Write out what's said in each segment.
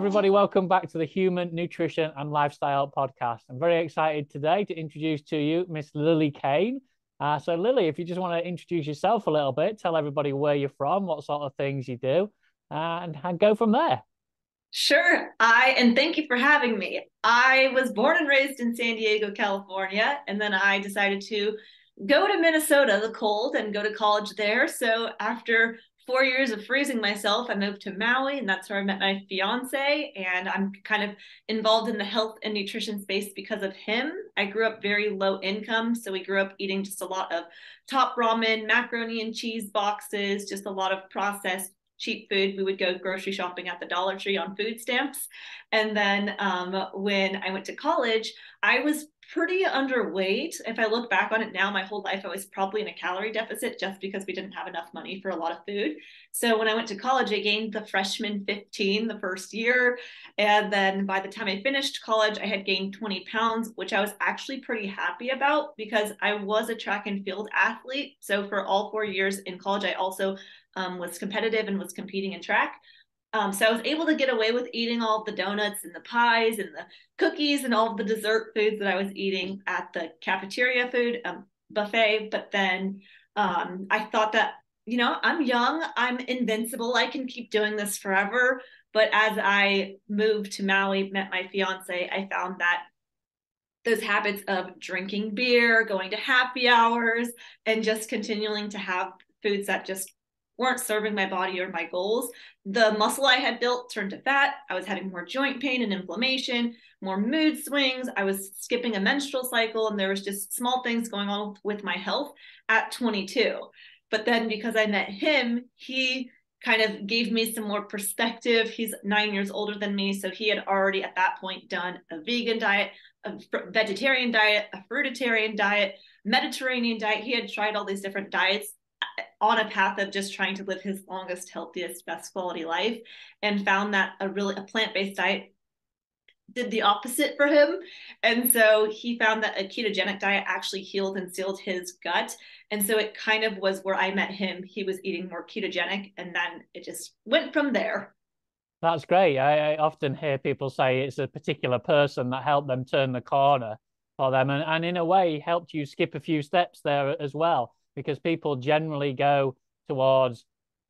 everybody. Welcome back to the Human Nutrition and Lifestyle Podcast. I'm very excited today to introduce to you Miss Lillie Kane. So, Lillie, if you just want to introduce yourself a little bit, tell everybody where you're from, what sort of things you do, and go from there. Sure. And thank you for having me. I was born and raised in San Diego, California, and then I decided to go to Minnesota, the cold, and go to college there. So after 4 years of freezing myself, I moved to Maui, and that's where I met my fiance. And I'm kind of involved in the health and nutrition space because of him. I grew up very low income, so we grew up eating just a lot of top ramen, macaroni and cheese boxes, just a lot of processed cheap food. We would go grocery shopping at the Dollar Tree on food stamps. And then when I went to college, I was pretty underweight. If I look back on it now, my whole life, I was probably in a calorie deficit just because we didn't have enough money for a lot of food. So when I went to college, I gained the freshman 15 the first year. And then by the time I finished college, I had gained 20 pounds, which I was actually pretty happy about because I was a track and field athlete. So for all 4 years in college, I also was competitive and was competing in track. So I was able to get away with eating all of the donuts and the pies and the cookies and all of the dessert foods that I was eating at the cafeteria food buffet. But then I thought that, I'm young, I'm invincible, I can keep doing this forever. But as I moved to Maui, met my fiance, I found that those habits of drinking beer, going to happy hours, and just continuing to have foods that just weren't serving my body or my goals. The muscle I had built turned to fat. I was having more joint pain and inflammation, more mood swings. I was skipping a menstrual cycle, and there was just small things going on with my health at 22. But then because I met him, he kind of gave me some more perspective. He's 9 years older than me, so he had already at that point done a vegan diet, a vegetarian diet, a fruitarian diet, Mediterranean diet. He had tried all these different diets on a path of just trying to live his longest, healthiest, best quality life, and found that a plant-based diet did the opposite for him. And so he found that a ketogenic diet actually healed and sealed his gut. And so it kind of was where I met him. He was eating more ketogenic, and then it just went from there. That's great. I often hear people say it's a particular person that helped them turn the corner for them, and in a way helped you skip a few steps there as well, because people generally go towards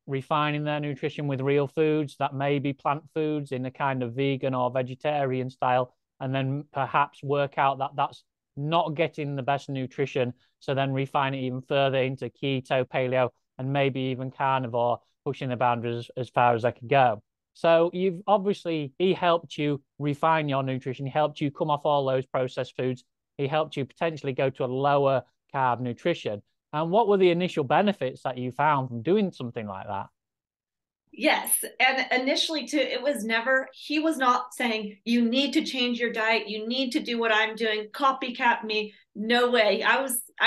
refining their nutrition with real foods that may be plant foods in a kind of vegan or vegetarian style, and then perhaps work out that that's not getting the best nutrition. So then refine it even further into keto, paleo, and maybe even carnivore, pushing the boundaries as far as I could go. So he helped you refine your nutrition. He helped you come off all those processed foods. He helped you potentially go to a lower carb nutrition. And what were the initial benefits that you found from doing something like that? Yes. And initially too, he was not saying, you need to change your diet. You need to do what I'm doing. Copycat me. No way. I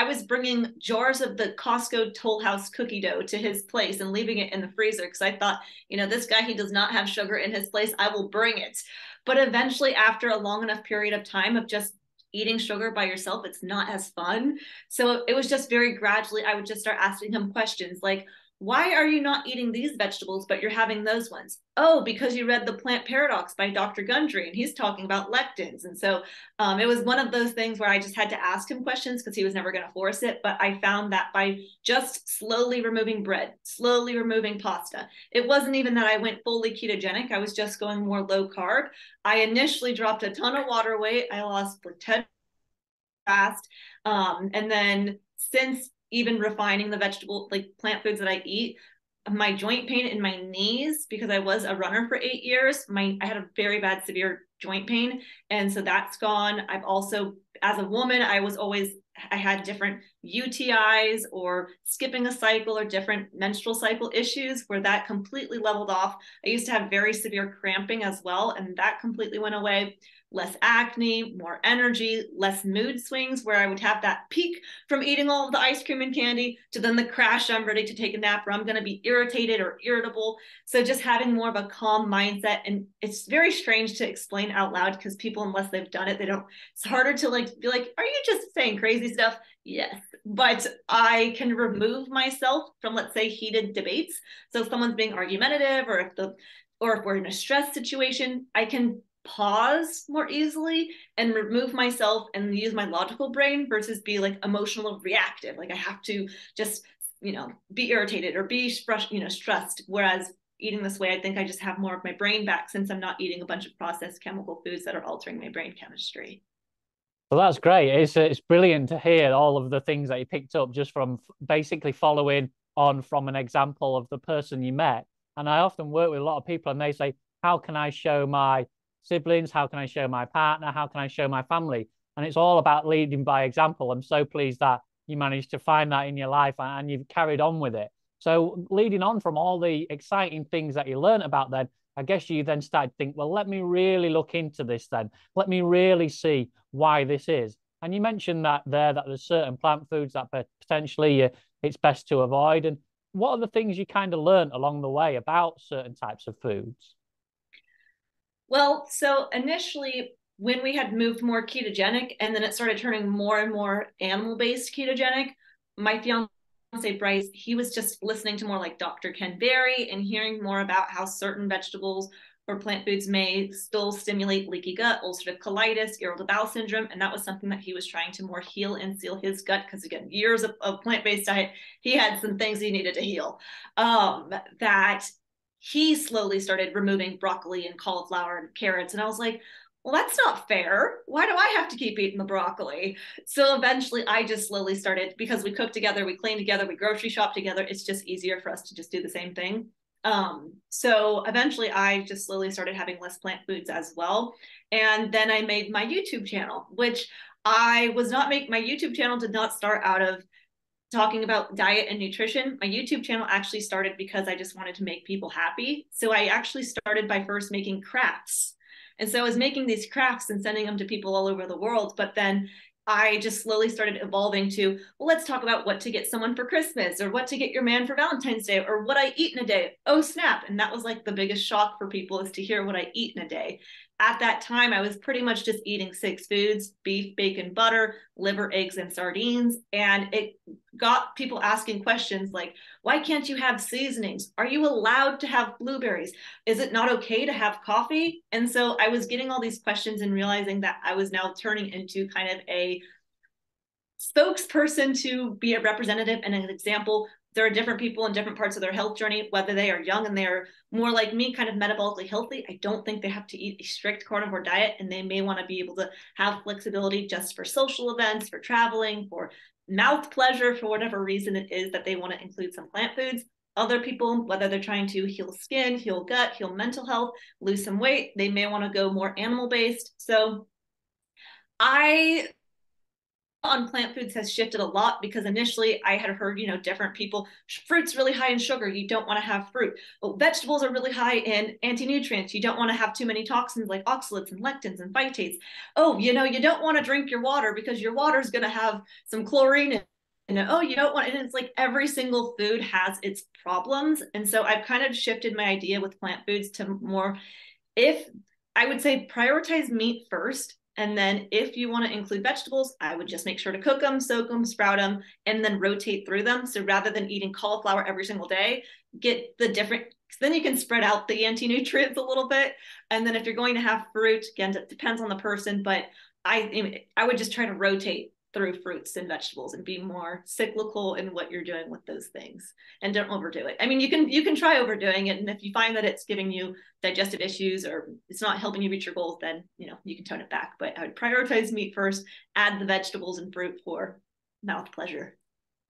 was bringing jars of the Costco Toll House cookie dough to his place and leaving it in the freezer because I thought, this guy, he does not have sugar in his place. I will bring it. But eventually, after a long enough period of time of just eating sugar by yourself, it's not as fun. So it was just very gradually, I would just start asking him questions like, why are you not eating these vegetables, but you're having those ones? Oh, because you read The Plant Paradox by Dr. Gundry, and he's talking about lectins. And so it was one of those things where I just had to ask him questions because he was never going to force it. But I found that by just slowly removing bread, slowly removing pasta, it wasn't even that I went fully ketogenic. I was just going more low carb. I initially dropped a ton of water weight. I lost like 10 fast. And then since even refining the vegetable, like plant foods that I eat, my joint pain in my knees, because I was a runner for 8 years, I had a very bad, severe joint pain. And so that's gone. I've also, as a woman, I had different UTIs or skipping a cycle or different menstrual cycle issues where that completely leveled off. I used to have very severe cramping as well, and that completely went away. Less acne, more energy, less mood swings where I would have that peak from eating all of the ice cream and candy to then the crash, I'm ready to take a nap or I'm going to be irritated or irritable. So just having more of a calm mindset. And it's very strange to explain out loud because people, unless they've done it, it's harder to be like, are you just saying crazy stuff? Yes, but I can remove myself from, let's say, heated debates. So if someone's being argumentative or if the or if we're in a stress situation, I can pause more easily and remove myself and use my logical brain versus be like emotional or reactive. Like I have to just, be irritated or be stressed. Whereas eating this way, I think I just have more of my brain back since I'm not eating a bunch of processed chemical foods that are altering my brain chemistry. Well, that's great. It's brilliant to hear all of the things that you picked up just from basically following on from an example of the person you met. And I often work with a lot of people and they say, how can I show my siblings? How can I show my partner? How can I show my family? And it's all about leading by example. I'm so pleased that you managed to find that in your life and you've carried on with it. So leading on from all the exciting things that you learned about then, I guess you then started to think, well, let me really look into this then. Let me really see why this is. And you mentioned that there's certain plant foods that potentially it's best to avoid. And what are the things you kind of learned along the way about certain types of foods? Well, so initially, when we had moved more ketogenic and then it started turning more and more animal based ketogenic, my fiance Bryce, he was just listening to more like Dr. Ken Berry and hearing more about how certain vegetables or plant foods may still stimulate leaky gut, ulcerative colitis, irritable bowel syndrome. And that was something that he was trying to more heal and seal his gut because, again, years of plant based diet, he had some things he needed to heal. That he slowly started removing broccoli and cauliflower and carrots. And I was like, well, that's not fair. Why do I have to keep eating the broccoli? So eventually I just slowly started, because we cook together, we clean together, we grocery shop together. It's just easier for us to just do the same thing. So eventually I just slowly started having less plant foods as well. And then I made my YouTube channel, which I was not make my YouTube channel did not start out of talking about diet and nutrition. My YouTube channel actually started because I just wanted to make people happy. So I actually started by first making crafts. And so I was making these crafts and sending them to people all over the world. But then I just slowly started evolving to, well, let's talk about what to get someone for Christmas or what to get your man for Valentine's Day or what I eat in a day. Oh, snap. And that was like the biggest shock for people, is to hear what I eat in a day. At that time, I was pretty much just eating 6 foods: beef, bacon, butter, liver, eggs, and sardines. And it got people asking questions like, why can't you have seasonings? Are you allowed to have blueberries? Is it not okay to have coffee? And so I was getting all these questions and realizing that I was now turning into kind of a spokesperson to be a representative and an example. There are different people in different parts of their health journey, whether they are young and they're more like me, kind of metabolically healthy. I don't think they have to eat a strict carnivore diet, and they may want to be able to have flexibility just for social events, for traveling, for mouth pleasure, for whatever reason it is that they want to include some plant foods. Other people, whether they're trying to heal skin, heal gut, heal mental health, lose some weight, they may want to go more animal based. So I on plant foods has shifted a lot, because initially I had heard, different people, fruit's really high in sugar, you don't want to have fruit. Well, vegetables are really high in anti-nutrients, you don't want to have too many toxins like oxalates and lectins and phytates. Oh, you don't want to drink your water because your water is going to have some chlorine in. And oh, you don't want, and it's like every single food has its problems. And so I've kind of shifted my idea with plant foods to more, if I would say, prioritize meat first. And then if you want to include vegetables, I would just make sure to cook them, soak them, sprout them, and then rotate through them. So rather than eating cauliflower every single day, get the different, then you can spread out the anti-nutrients a little bit. And then if you're going to have fruit, again, it depends on the person, but I would just try to rotate through fruits and vegetables and be more cyclical in what you're doing with those things, and don't overdo it. I mean, you can try overdoing it, and if you find that it's giving you digestive issues or it's not helping you reach your goals, then you can tone it back. But I would prioritize meat first, add the vegetables and fruit for mouth pleasure.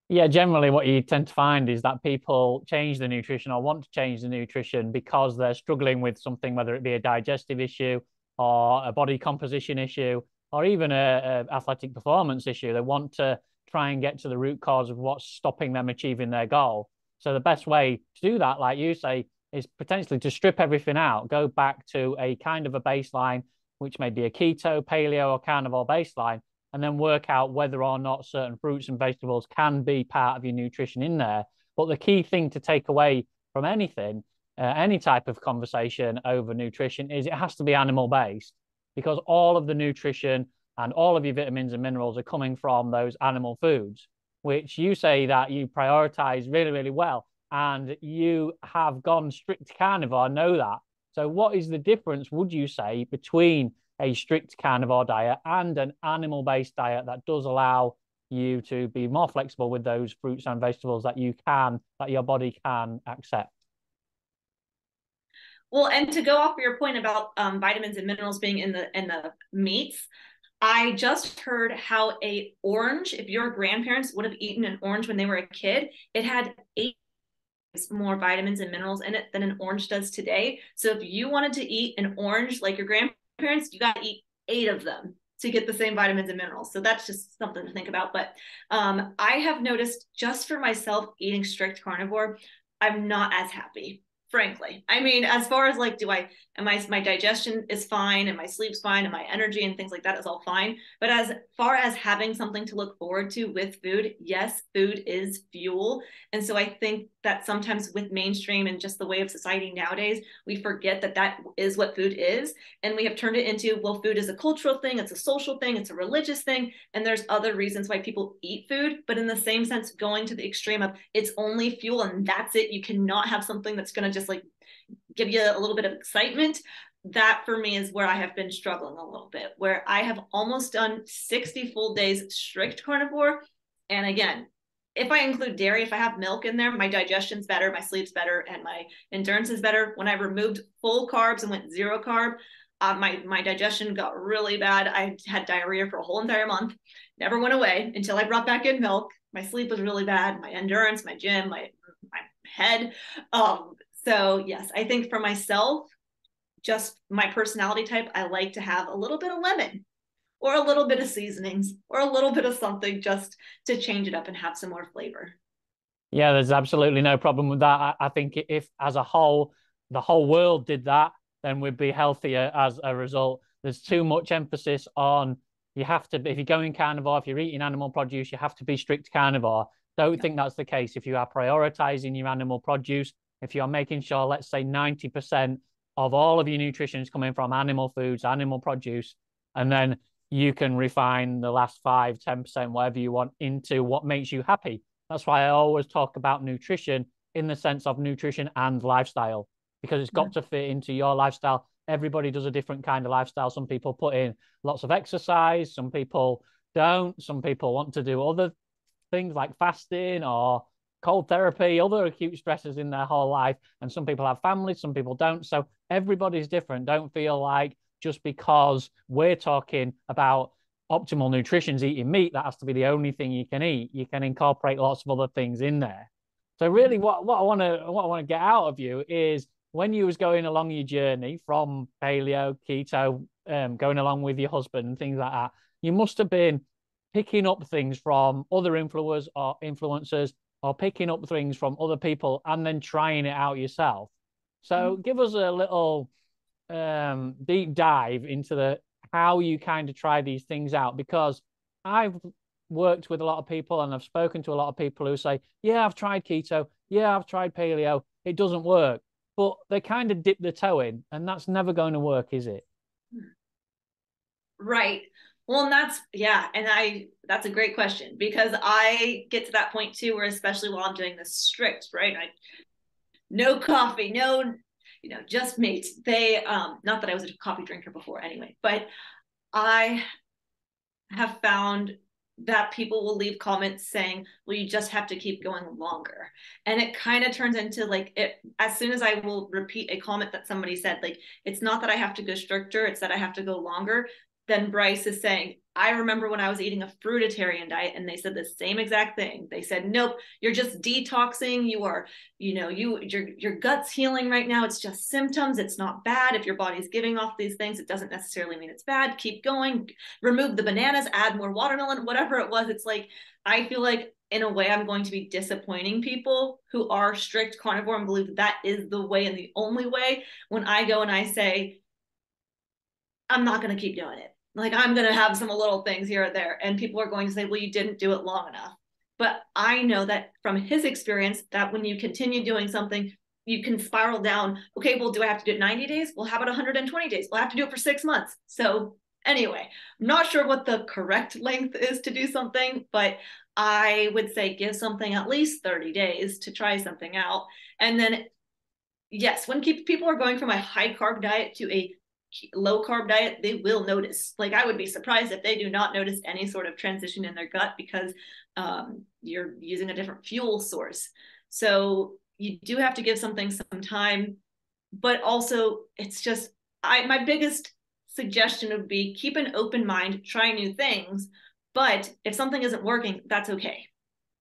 Yeah, generally what you tend to find is that people change the nutrition or want to change the nutrition because they're struggling with something, whether it be a digestive issue or a body composition issue, or even a athletic performance issue. They want to try and get to the root cause of what's stopping them achieving their goal. So the best way to do that, like you say, is potentially to strip everything out, go back to a kind of a baseline, which may be a keto, paleo, or carnivore baseline, and then work out whether or not certain fruits and vegetables can be part of your nutrition in there. But the key thing to take away from anything, any type of conversation over nutrition, is it has to be animal based, because all of the nutrition and all of your vitamins and minerals are coming from those animal foods, which you say that you prioritize really, really well. And you have gone strict carnivore, I know that. So what is the difference, would you say, between a strict carnivore diet and an animal-based diet that does allow you to be more flexible with those fruits and vegetables that your body can accept? Well, and to go off your point about vitamins and minerals being in the meats, I just heard how a orange, if your grandparents would have eaten an orange when they were a kid, it had 8 more vitamins and minerals in it than an orange does today. So if you wanted to eat an orange like your grandparents, you got to eat 8 of them to get the same vitamins and minerals. So that's just something to think about. But I have noticed just for myself eating strict carnivore, I'm not as happy, frankly. I mean, as far as like, my digestion is fine and my sleep's fine and my energy and things like that is all fine. But as far as having something to look forward to with food, yes, food is fuel. And so I think that sometimes with mainstream and just the way of society nowadays, we forget that that is what food is. And we have turned it into, well, food is a cultural thing, it's a social thing, it's a religious thing. And there's other reasons why people eat food. But in the same sense, going to the extreme of it's only fuel and that's it. You cannot have something that's going to just like give you a little bit of excitement. That for me is where I have been struggling a little bit, where I have almost done 60 full days strict carnivore. And again, if I include dairy, if I have milk in there, my digestion's better, my sleep's better, and my endurance is better. When I removed full carbs and went 0 carb, my digestion got really bad. I had diarrhea for a whole entire month, never went away until I brought back in milk. My sleep was really bad, my endurance, my gym, my head. So yes, I think for myself, just my personality type, I like to have a little bit of lemon or a little bit of seasonings or a little bit of something just to change it up and have some more flavor. Yeah, there's absolutely no problem with that. I think if as a whole, the whole world did that, then we'd be healthier as a result. There's too much emphasis on you have to, if you're going carnivore, if you're eating animal produce, you have to be strict carnivore. Don't think that's the case. If you are prioritizing your animal produce, if you're making sure, let's say 90% of all of your nutrition is coming from animal foods, animal produce, and then you can refine the last 5, 10%, whatever you want into what makes you happy. That's why I always talk about nutrition in the sense of nutrition and lifestyle, because it's got to fit into your lifestyle. Everybody does a different kind of lifestyle. Some people put in lots of exercise, some people don't, some people want to do other things like fasting or cold therapy, other acute stresses in their whole life. And some people have families, some people don't. So everybody's different. Don't feel like just because we're talking about optimal nutrition is eating meat, that has to be the only thing you can eat. You can incorporate lots of other things in there. So really what I want to get out of you is when you was going along your journey from paleo, keto, going along with your husband and things like that, you must have been picking up things from other influencers or picking up things from other people and then trying it out yourself. So give us a little deep dive into the how you kind of try these things out, because I've worked with a lot of people and I've spoken to a lot of people who say, yeah, I've tried keto, yeah, I've tried paleo, it doesn't work, but they kind of dip their toe in, and that's never going to work, is it? Right. Well, and that's a great question, because I get to that point too, where especially while I'm doing this strict, right? No coffee, no, just meat. Not that I was a coffee drinker before anyway, but I have found that people will leave comments saying, well, you just have to keep going longer. And it kind of turns into like it, as soon as I will repeat a comment that somebody said, like, it's not that I have to go stricter, it's that I have to go longer. Then Bryce is saying, I remember when I was eating a fruitarian diet and they said the same exact thing. They said, nope, you're just detoxing. You are, your gut's healing right now. It's just symptoms. It's not bad. If your body's giving off these things, it doesn't necessarily mean it's bad. Keep going, remove the bananas, add more watermelon, whatever it was. It's like, I feel like in a way I'm going to be disappointing people who are strict carnivore and believe that is the way and the only way, when I go and I say, I'm not going to keep doing it. Like, I'm going to have some little things here or there. And people are going to say, well, you didn't do it long enough. But I know that from his experience, that when you continue doing something, you can spiral down. Okay, well, do I have to do it 90 days? Well, how about 120 days? Well, I have to do it for 6 months. So anyway, I'm not sure what the correct length is to do something, but I would say give something at least 30 days to try something out. And then yes, when people are going from a high carb diet to a low carb diet, they will notice. Like, I would be surprised if they do not notice any sort of transition in their gut, because you're using a different fuel source. So you do have to give something some time, but also it's just, my biggest suggestion would be keep an open mind, try new things. But if something isn't working, that's okay.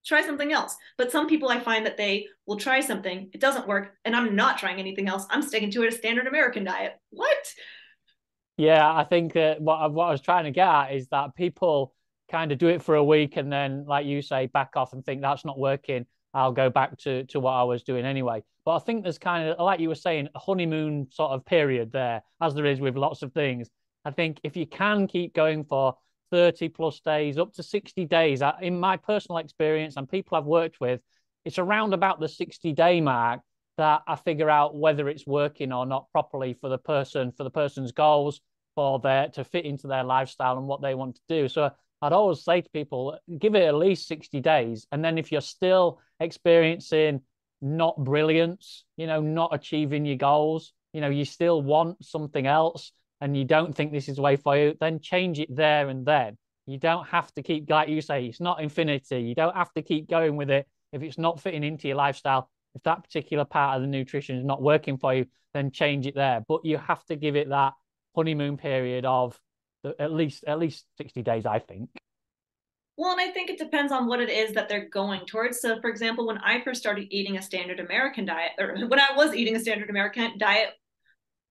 Try something else. But some people, I find that they will try something, it doesn't work, and I'm not trying anything else. I'm sticking to a standard American diet. What? Yeah, I think that what I was trying to get at is that people kind of do it for a week and then, like you say, back off and think that's not working. I'll go back to what I was doing anyway. But I think there's kind of, like you were saying, a honeymoon sort of period there, as there is with lots of things. I think if you can keep going for 30 plus days, up to 60 days, in my personal experience and people I've worked with, it's around about the 60-day mark that I figure out whether it's working or not properly for the person, for the person's goals, for their to fit into their lifestyle and what they want to do. So I'd always say to people, give it at least 60 days. And then if you're still experiencing not brilliance, not achieving your goals, you still want something else and you don't think this is the way for you, then change it there and then. You don't have to keep, like you say, it's not infinity. You don't have to keep going with it if it's not fitting into your lifestyle. If that particular part of the nutrition is not working for you, then change it there. But you have to give it that honeymoon period of at least 60 days, I think. Well, and I think it depends on what it is that they're going towards. So, for example, when I first started eating a standard American diet, or when I was eating a standard American diet,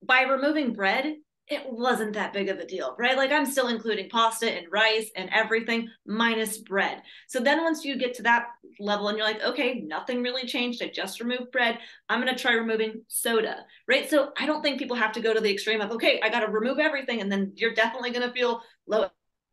by removing bread, it wasn't that big of a deal, right? Like, I'm still including pasta and rice and everything minus bread. So then once you get to that level and you're like, okay, nothing really changed, I just removed bread, I'm going to try removing soda, right? So I don't think people have to go to the extreme of, okay, I got to remove everything and then you're definitely going to feel low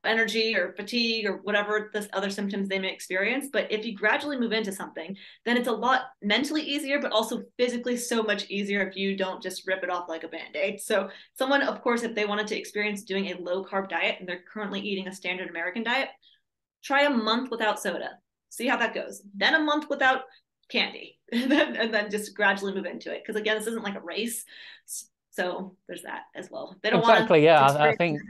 energy or fatigue or whatever the other symptoms they may experience. But if you gradually move into something, then it's a lot mentally easier, but also physically so much easier if you don't just rip it off like a band-aid. So someone, of course, if they wanted to experience doing a low carb diet and they're currently eating a standard American diet, try a month without soda, see how that goes, then a month without candy, and then just gradually move into it, because again, this isn't like a race. So there's that as well. They don't want Exactly. to Yeah. experience.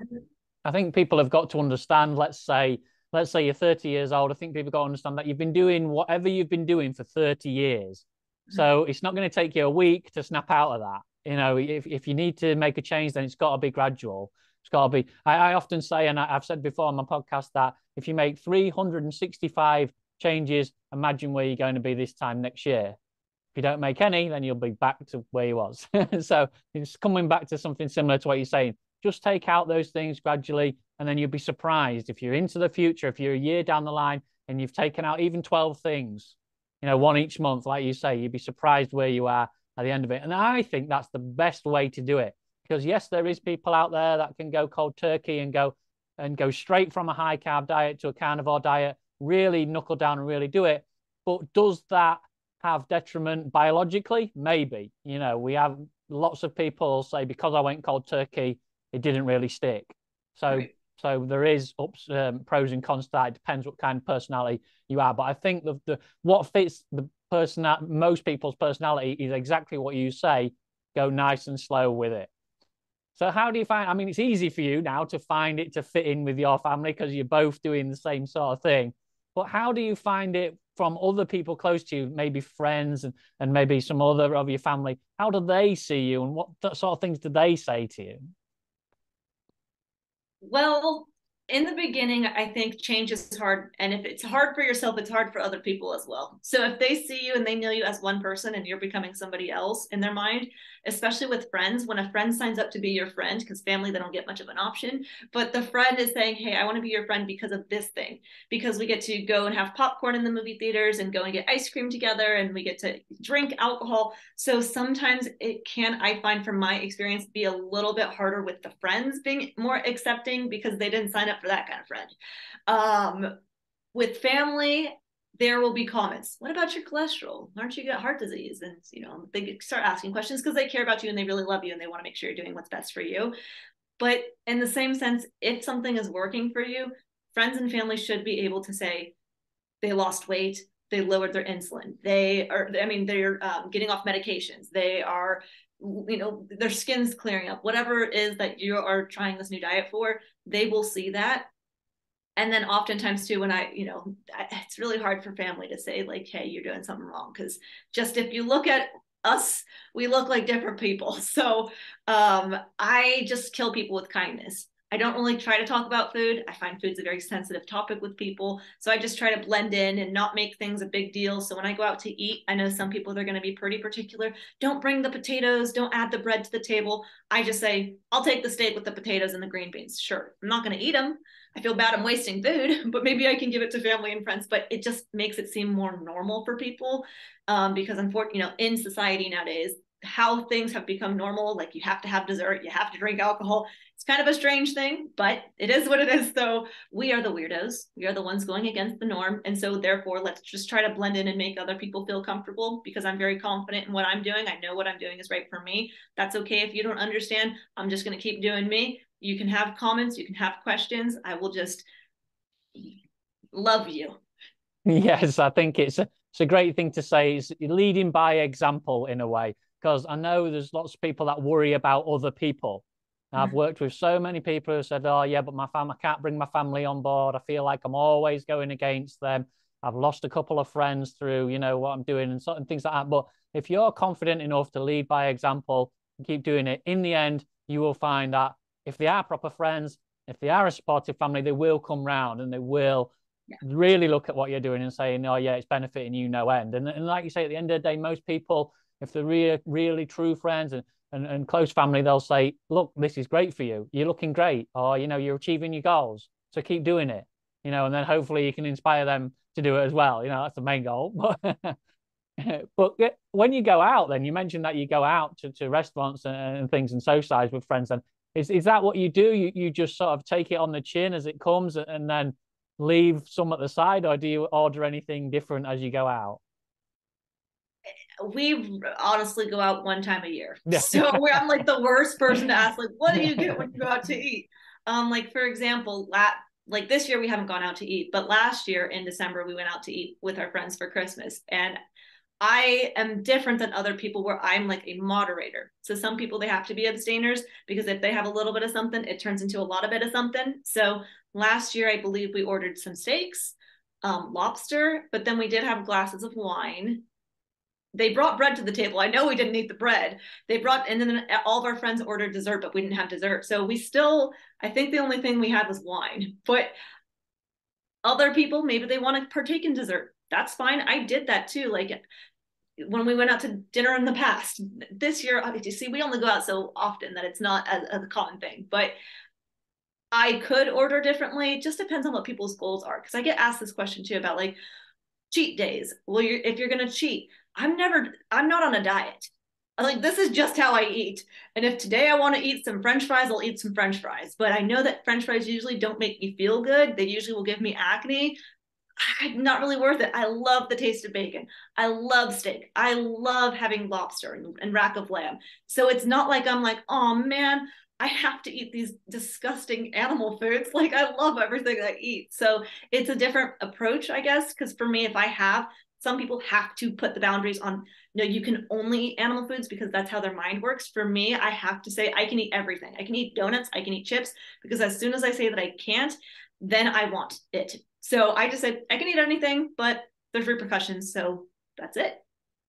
I think people have got to understand, let's say you're 30 years old. I think people have got to understand that you've been doing whatever you've been doing for 30 years. So it's not going to take you a week to snap out of that. If you need to make a change, then it's got to be gradual. It's got to be, I often say, and I've said before on my podcast, that if you make 365 changes, imagine where you're going to be this time next year. If you don't make any, then you'll be back to where you was. So it's coming back to something similar to what you're saying. Just take out those things gradually, and then you'll be surprised if you're into the future, if you're a year down the line and you've taken out even 12 things, one each month, like you say, you'd be surprised where you are at the end of it. And I think that's the best way to do it, because yes, there is people out there that can go cold turkey and go straight from a high carb diet to a carnivore diet, really knuckle down and really do it. But does that have detriment biologically? Maybe. We have lots of people say, because I went cold turkey, it didn't really stick. So Right. so there is pros and cons to that. It depends what kind of personality you are. But I think the what fits the person, most people's personality, is exactly what you say. Go nice and slow with it. So how do you find? I mean, it's easy for you now to find it to fit in with your family because you're both doing the same sort of thing. But how do you find it from other people close to you, maybe friends and maybe some other of your family? How do they see you, and what sort of things do they say to you? Well, in the beginning, I think change is hard. And if it's hard for yourself, it's hard for other people as well. So if they see you and they know you as one person and you're becoming somebody else in their mind, especially with friends, when a friend signs up to be your friend, because family, they don't get much of an option, but the friend is saying, hey, I want to be your friend because of this thing, because we get to go and have popcorn in the movie theaters and go and get ice cream together and we get to drink alcohol. So sometimes it can, I find from my experience, be a little bit harder with the friends being more accepting because they didn't sign up for that kind of friend. With family, there will be comments. What about your cholesterol? Aren't you got heart disease? And they start asking questions because they care about you and they really love you and they want to make sure you're doing what's best for you. But in the same sense, if something is working for you, friends and family should be able to say they lost weight, they lowered their insulin. They are, I mean, they're getting off medications. They are, you know, their skin's clearing up. Whatever it is that you are trying this new diet for, they will see that. And then oftentimes too, when it's really hard for family to say like, hey, you're doing something wrong. Because just if you look at us, we look like different people. So I just kill people with kindness. I don't really try to talk about food. I find food's a very sensitive topic with people. So I just try to blend in and not make things a big deal. So when I go out to eat, I know some people, they're going to be pretty particular. Don't bring the potatoes. Don't add the bread to the table. I just say, I'll take the steak with the potatoes and the green beans. Sure. I'm not going to eat them. I feel bad I'm wasting food, but maybe I can give it to family and friends. But it just makes it seem more normal for people because unfortunately, in society nowadays, how things have become normal, like you have to have dessert, you have to drink alcohol. It's kind of a strange thing, but it is what it is. So we are the weirdos. We are the ones going against the norm. And so therefore, let's just try to blend in and make other people feel comfortable because I'm very confident in what I'm doing. I know what I'm doing is right for me. That's okay if you don't understand. I'm just going to keep doing me. You can have comments, you can have questions. I will just love you. Yes, I think it's a great thing to say. It's leading by example in a way, because I know there's lots of people that worry about other people. I've worked with so many people who said, oh, yeah, but I can't bring my family on board. I feel like I'm always going against them. I've lost a couple of friends through, what I'm doing and certain things like that. But if you're confident enough to lead by example and keep doing it, in the end, you will find that if they are proper friends, if they are a supportive family, they will come round and they will really look at what you're doing and saying, oh, yeah, it's benefiting you no end. And like you say, at the end of the day, most people, if they're really true friends and close family, they'll say, look, this is great for you. You're looking great. Or, you're achieving your goals. So keep doing it, and then hopefully you can inspire them to do it as well. That's the main goal. But when you go out, then you mentioned that you go out to restaurants and things and socialize with friends. And is that what you do? You just sort of take it on the chin as it comes and then leave some at the side, or do you order anything different as you go out? We honestly go out one time a year. Yeah. So I'm like the worst person to ask, like, what do you get when you go out to eat? Like for example, like this year we haven't gone out to eat, but last year in December we went out to eat with our friends for Christmas. And I am different than other people where I'm like a moderator. So some people, they have to be abstainers because if they have a little bit of something, it turns into a lot of bit of something. So last year, I believe we ordered some steaks, lobster, but then we did have glasses of wine. They brought bread to the table. I know we didn't eat the bread. And then all of our friends ordered dessert, but we didn't have dessert. So I think the only thing we had was wine. But other people, maybe they want to partake in dessert. That's fine. I did that too. Like when we went out to dinner in the past, this year, you see, we only go out so often that it's not a common thing, but I could order differently. It just depends on what people's goals are. Cause I get asked this question too about like cheat days. Well, if you're going to cheat, I'm not on a diet. Like this is just how I eat. And if today I want to eat some French fries, I'll eat some French fries. But I know that French fries usually don't make me feel good. They usually will give me acne. Not really worth it. I love the taste of bacon. I love steak. I love having lobster and rack of lamb. So it's not like I'm like, oh man, I have to eat these disgusting animal foods. Like I love everything I eat. So it's a different approach, I guess. Because for me, some people have to put the boundaries on, no, you can only eat animal foods because that's how their mind works. For me, I have to say I can eat everything. I can eat donuts. I can eat chips because as soon as I say that I can't, then I want it. So I just said, I can eat anything, but there's repercussions. So that's it.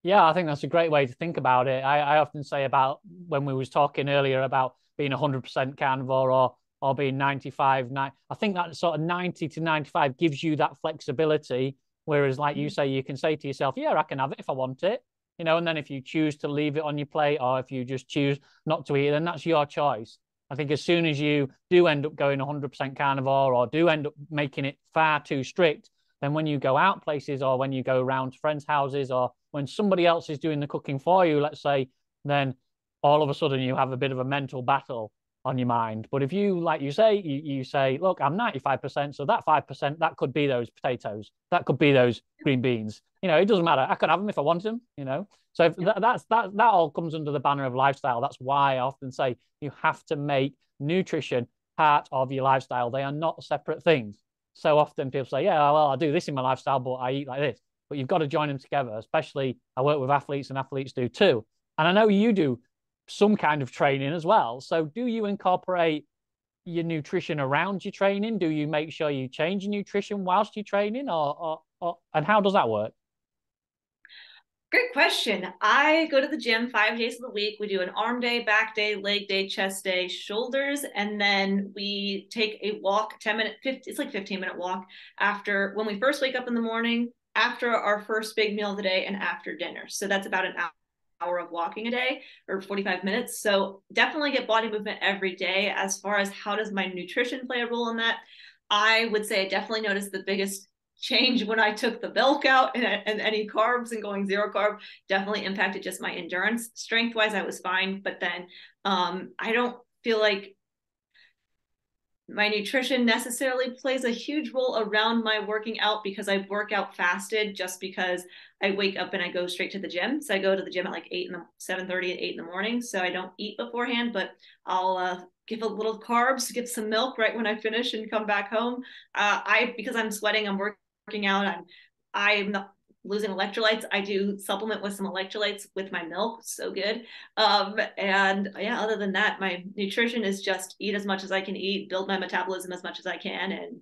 Yeah, I think that's a great way to think about it. I often say about when we was talking earlier about being 100% carnivore or being 95. I think that sort of 90 to 95 gives you that flexibility. Whereas like you say, you can say to yourself, yeah, I can have it if I want it, and then if you choose to leave it on your plate or if you just choose not to eat it, then that's your choice. I think as soon as you do end up going 100% carnivore or do end up making it far too strict, then when you go out places or when you go around to friends' houses or when somebody else is doing the cooking for you, let's say, then all of a sudden you have a bit of a mental battle on your mind. But if you, like you say, you say, look, I'm 95%, so that 5%, that could be those potatoes, that could be those green beans. It doesn't matter. I could have them if I want them, So that all comes under the banner of lifestyle. That's why I often say you have to make nutrition part of your lifestyle. They are not separate things. So often people say, yeah, well, I do this in my lifestyle, but I eat like this. but you've got to join them together. Especially, I work with athletes, and athletes do too. And I know you do some kind of training as well. So, do you incorporate your nutrition around your training? Do you make sure you change your nutrition whilst you're training, or and how does that work? Great question. I go to the gym 5 days of the week. We do an arm day, back day, leg day, chest day, shoulders, and then we take a walk, 10-minute, 50, it's like 15-minute walk after when we first wake up in the morning, after our first big meal of the day, and after dinner. So that's about an hour of walking a day or 45 minutes. So definitely get body movement every day. As far as how does my nutrition play a role in that, I would say I definitely noticed the biggest change when I took the milk out, and any carbs, and going zero carb definitely impacted just my endurance. Strength wise, I was fine, but then I don't feel like my nutrition necessarily plays a huge role around my working out, because I work out fasted just because I wake up and I go straight to the gym. So I go to the gym at like 7:30 and 8 in the morning. So I don't eat beforehand, but I'll give a little carbs, get some milk right when I finish and come back home. Because I'm sweating, I'm working out, I'm not losing electrolytes. I do supplement with some electrolytes with my milk. So good. And yeah, other than that, my nutrition is just eat as much as I can eat, build my metabolism as much as I can, and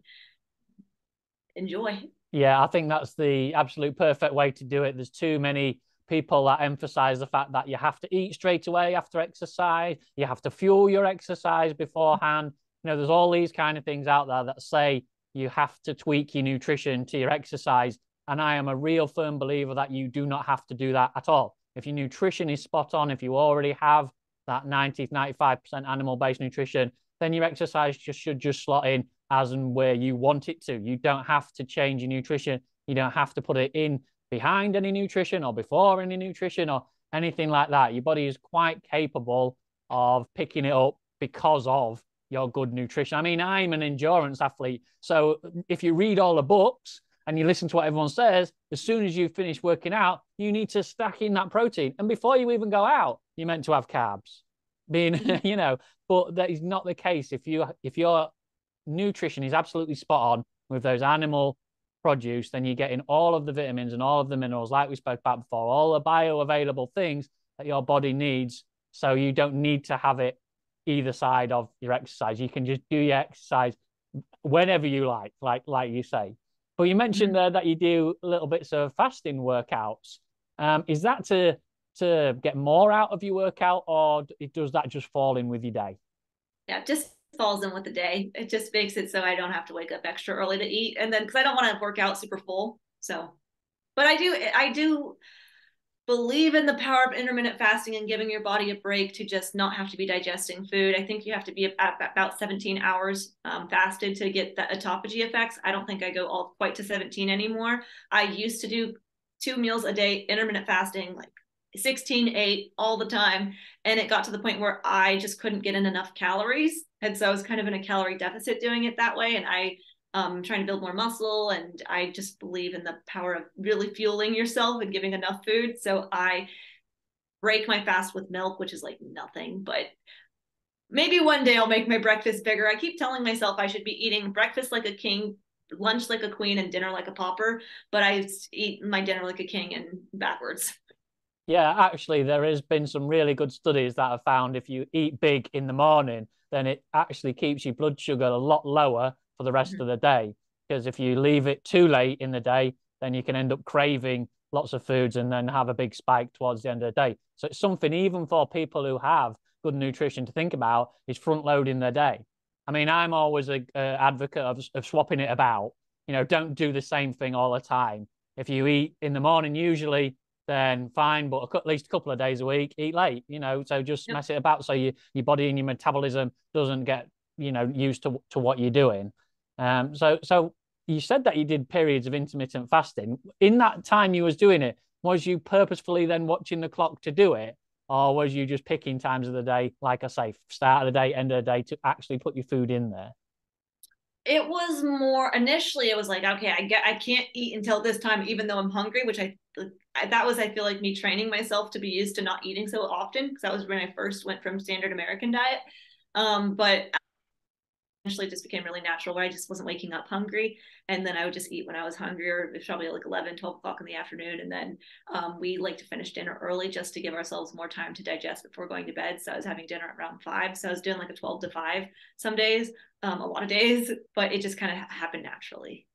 enjoy. Yeah, I think that's the absolute perfect way to do it. There's too many people that emphasize the fact that you have to eat straight away after exercise, you have to fuel your exercise beforehand. There's all these kind of things out there that say you have to tweak your nutrition to your exercise. And I am a real firm believer that you do not have to do that at all. If your nutrition is spot on, if you already have that 90-95% animal-based nutrition, then your exercise should just slot in as and where you want it to. You don't have to change your nutrition. You don't have to put it in behind any nutrition or before any nutrition or anything like that. Your body is quite capable of picking it up because of your good nutrition. I mean, I'm an endurance athlete. So if you read all the books and you listen to what everyone says, as soon as you finish working out, you need to stack in that protein. And before you even go out, you're meant to have carbs. But that is not the case. If your nutrition is absolutely spot on with those animal produce, then you're getting all of the vitamins and all of the minerals, like we spoke about before, all the bioavailable things that your body needs. So you don't need to have it either side of your exercise. You can just do your exercise whenever you like you say. But you mentioned there that you do little bits of fasting workouts. Is that to get more out of your workout, or does that just fall in with your day? Yeah, it just falls in with the day. It just makes it so I don't have to wake up extra early to eat, and then because I don't want to work out super full. So, but I do believe in the power of intermittent fasting and giving your body a break to just not have to be digesting food. I think you have to be at about 17 hours fasted to get the autophagy effects. I don't think I go all quite to 17 anymore. I used to do 2 meals a day, intermittent fasting, like 16-8 all the time. And it got to the point where I just couldn't get in enough calories. And so I was kind of in a calorie deficit doing it that way. And I trying to build more muscle, and I just believe in the power of really fueling yourself and giving enough food. So I break my fast with milk, which is like nothing, but maybe one day I'll make my breakfast bigger. I keep telling myself I should be eating breakfast like a king, lunch like a queen, and dinner like a pauper, but I eat my dinner like a king and backwards. Yeah, actually, there has been some really good studies that have found if you eat big in the morning, then it actually keeps your blood sugar a lot lower for the rest of the day. Because if you leave it too late in the day, then you can end up craving lots of foods and then have a big spike towards the end of the day. So it's something even for people who have good nutrition to think about is front loading their day. I mean, I'm always a advocate of swapping it about. Don't do the same thing all the time. If you eat in the morning, usually, then fine, but at least a couple of days a week, eat late, so just mess it about so your body and your metabolism doesn't get, used to what you're doing. So you said that you did periods of intermittent fasting. In that time you was doing it, was you purposefully then watching the clock to do it? Or was you just picking times of the day, like I say, start of the day, end of the day, to actually put your food in there? It was more initially, it was like, okay, I can't eat until this time, even though I'm hungry, which that was, I feel like, me training myself to be used to not eating so often, because that was when I first went from standard American diet. But eventually just became really natural where I just wasn't waking up hungry. And then I would just eat when I was hungry, or it was probably like 11, 12 o'clock in the afternoon. And then we like to finish dinner early just to give ourselves more time to digest before going to bed. So I was having dinner around 5. So I was doing like a 12 to 5 some days, a lot of days, but it just kind of happened naturally.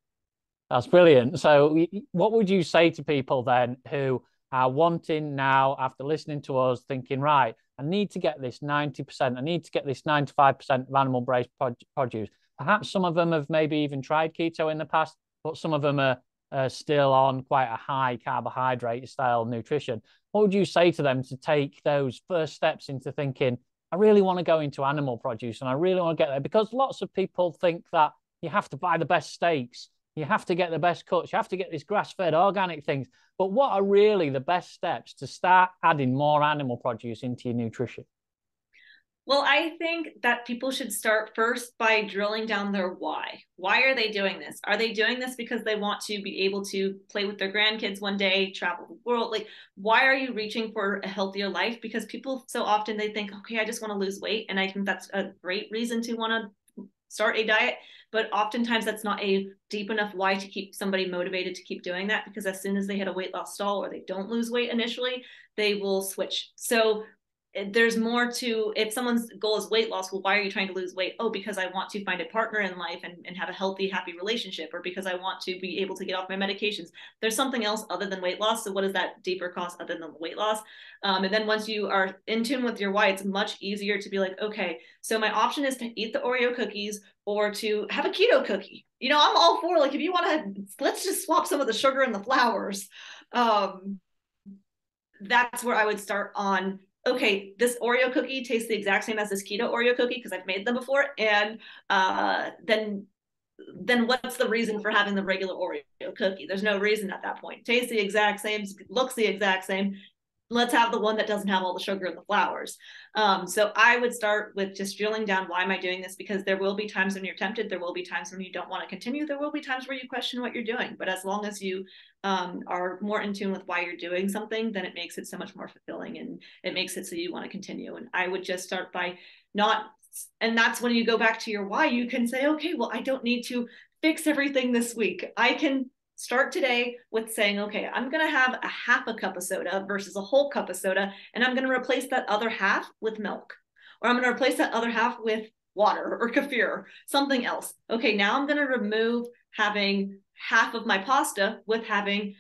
That's brilliant. So, what would you say to people then who are wanting now, after listening to us, thinking, right, I need to get this 90%, I need to get this 95% of animal-based produce. Perhaps some of them have maybe even tried keto in the past, but some of them are still on quite a high carbohydrate style nutrition. What would you say to them to take those first steps into thinking, I really want to go into animal produce and I really want to get there? Because lots of people think that you have to buy the best steaks, you have to get the best cuts, you have to get these grass-fed organic things. But what are really the best steps to start adding more animal produce into your nutrition? Well, I think that people should start first by drilling down their why. Why are they doing this? Are they doing this because they want to be able to play with their grandkids one day, travel the world? Like, why are you reaching for a healthier life? Because people so often they think, okay, I just want to lose weight. And I think that's a great reason to want to start a diet. But oftentimes that's not a deep enough why to keep somebody motivated to keep doing that, because as soon as they hit a weight loss stall or they don't lose weight initially, they will switch. So there's more to, if someone's goal is weight loss, well, why are you trying to lose weight? Oh, because I want to find a partner in life and have a healthy, happy relationship, or because I want to be able to get off my medications. There's something else other than weight loss. So what is that deeper cause other than the weight loss? And then once you are in tune with your why, it's much easier to be like, okay, so my option is to eat the Oreo cookies or to have a keto cookie. You know, I'm all for, like, if you want to, let's just swap some of the sugar and the flours. That's where I would start on, okay, this Oreo cookie tastes the exact same as this keto Oreo cookie because I've made them before. And then what's the reason for having the regular Oreo cookie? There's no reason at that point. It tastes the exact same, looks the exact same. Let's have the one that doesn't have all the sugar and the flours. So I would start with just drilling down, why am I doing this? Because there will be times when you're tempted. There will be times when you don't want to continue. There will be times where you question what you're doing. But as long as you are more in tune with why you're doing something, then it makes it so much more fulfilling and it makes it so you want to continue. And I would just start by not, and that's when you go back to your why, you can say, okay, well, I don't need to fix everything this week. I can start today with saying, okay, I'm going to have a half a cup of soda versus a whole cup of soda, and I'm going to replace that other half with milk, or I'm going to replace that other half with water or kefir, something else. Okay, now I'm going to remove having half of my pasta with having,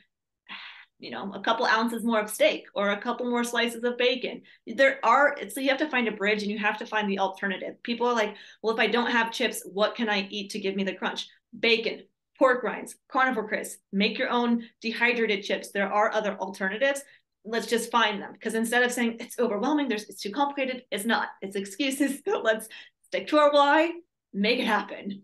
you know, a couple ounces more of steak or a couple more slices of bacon. So you have to find a bridge and you have to find the alternative. People are like, well, if I don't have chips, what can I eat to give me the crunch? Bacon, pork rinds, carnivore crisps, make your own dehydrated chips. There are other alternatives. Let's just find them, because instead of saying it's overwhelming, it's too complicated, it's not. It's excuses. So let's stick to our why, make it happen.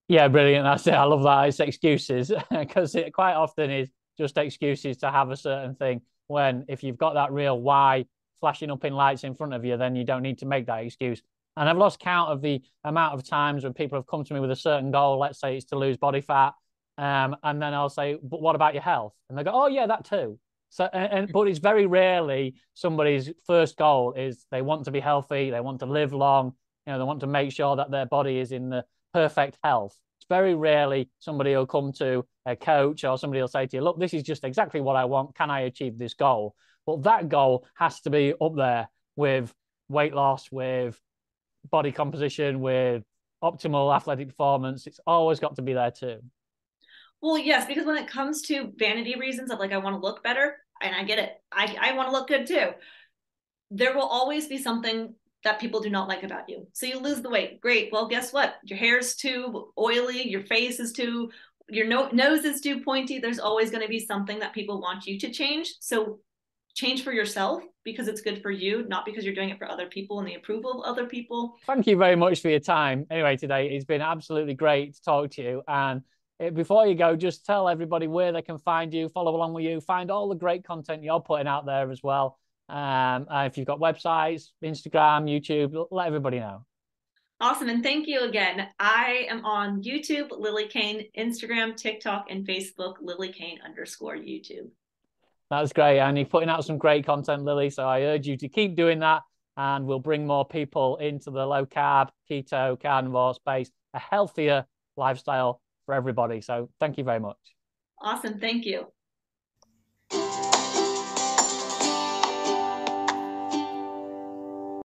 Yeah, brilliant. That's it. I love that. It's excuses because it quite often is just excuses to have a certain thing. When if you've got that real why flashing up in lights in front of you, then you don't need to make that excuse. And I've lost count of the amount of times when people have come to me with a certain goal. Let's say it's to lose body fat. And then I'll say, but what about your health? And they go, oh, yeah, that too. So, but it's very rarely somebody's first goal is they want to be healthy. They want to live long. You know, they want to make sure that their body is in the perfect health. It's very rarely somebody will come to a coach or somebody will say to you, look, this is just exactly what I want. Can I achieve this goal? But that goal has to be up there with weight loss, with body composition, with optimal athletic performance. It's always got to be there too. Well, yes, because when it comes to vanity reasons of like, I want to look better, and I get it, I want to look good too. There will always be something that people do not like about you. So you lose the weight. Great. Well, guess what? Your hair's too oily, your face is too, your nose is too pointy. There's always going to be something that people want you to change. So change for yourself because it's good for you, not because you're doing it for other people and the approval of other people. Thank you very much for your time. Anyway, today it's been absolutely great to talk to you. And before you go, just tell everybody where they can find you, follow along with you, find all the great content you're putting out there as well. If you've got websites, Instagram, YouTube, let everybody know. Awesome. And thank you again. I am on YouTube, Lillie Kane, Instagram, TikTok, and Facebook, Lillie Kane _YouTube. That's great. And you're putting out some great content, Lillie. So I urge you to keep doing that. and we'll bring more people into the low carb, keto, carnivore space, a healthier lifestyle for everybody. So thank you very much. Awesome. Thank you.